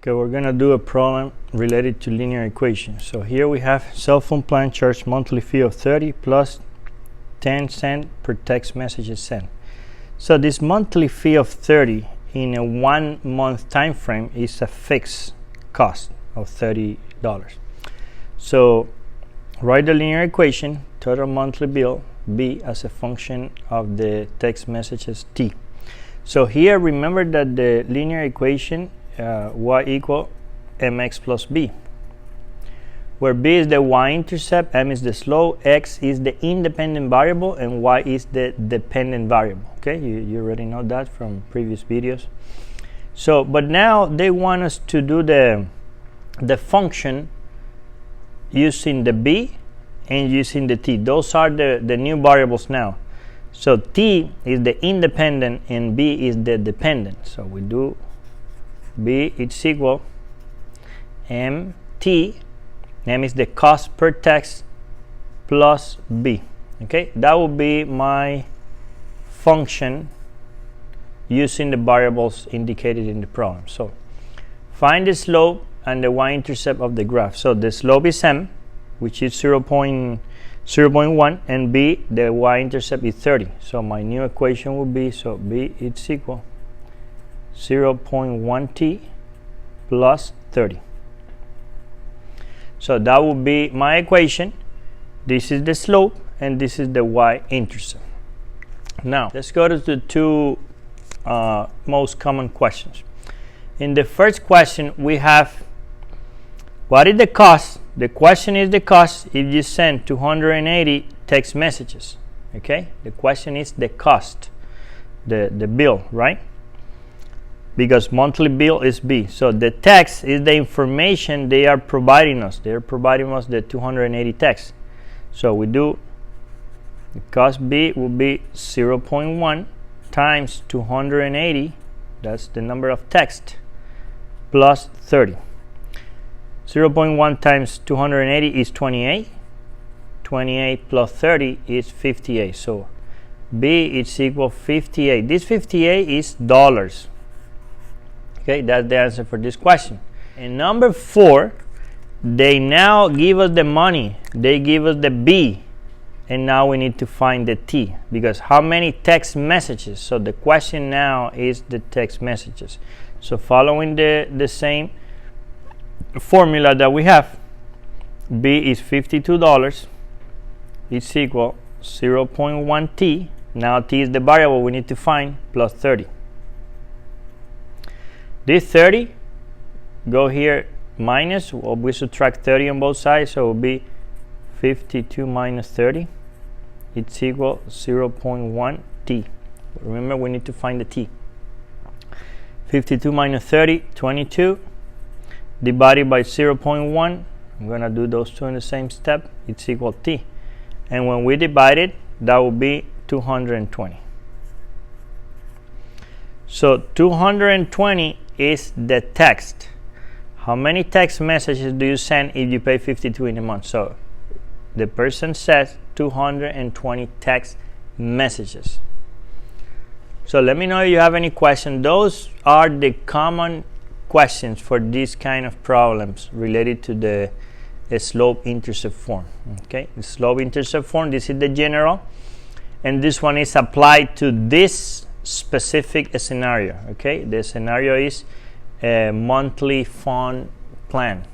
Okay, we're gonna do a problem related to linear equations. So here we have cell phone plan charge monthly fee of 30 plus 10 cents per text message sent. So this monthly fee of 30 in a 1 month time frame is a fixed cost of $30. So write the linear equation, total monthly bill B as a function of the text messages T. So here remember that the linear equation y equal mx plus b, where b is the y-intercept, m is the slope, x is the independent variable, and y is the dependent variable. Okay, you already know that from previous videos. So but now they want us to do the function using the b and using the t. Those are the new variables now. So t is the independent and b is the dependent. So we do b is equal mt, m is the cost per text, plus b. Okay, that will be my function using the variables indicated in the problem. So find the slope and the y-intercept of the graph. So the slope is m, which is 0.1, and b, the y-intercept is 30. So my new equation will be, so b is equal 0.1t plus 30. So that will be my equation. This is the slope and this is the y-intercept. Now let's go to the two most common questions. In the first question we have, what is the cost? The question is the cost if you send 280 text messages. Okay, the question is the cost, the bill, right? Because monthly bill is B. So the text is the information they are providing us. They are providing us the 280 text. So we do the cost B will be 0.1 times 280. That's the number of text plus 30. 0.1 times 280 is 28. 28 plus 30 is 58. So B is equal 58. This 58 is dollars. Okay, that's the answer for this question. And number 4, they now give us the money. They give us the B. And now we need to find the T. Because how many text messages? So the question now is the text messages. So following the same formula that we have, B is $52. It's equal 0.1 T. Now T is the variable we need to find, plus 30. This 30 go here minus, well, we subtract 30 on both sides, so it will be 52 minus 30. It's equal 0.1 T. Remember, we need to find the T. 52 minus 30, 22, divided by 0.1. I'm going to do those two in the same step. It's equal T. And when we divide it, that will be 220. So 220 is the text. How many text messages do you send if you pay 52 in a month? So the person says 220 text messages. So let me know if you have any question. Those are the common questions for these kind of problems related to the slope-intercept form. Okay, the slope-intercept form, this is the general, and this one is applied to this specific scenario. Okay, the scenario is a monthly phone plan.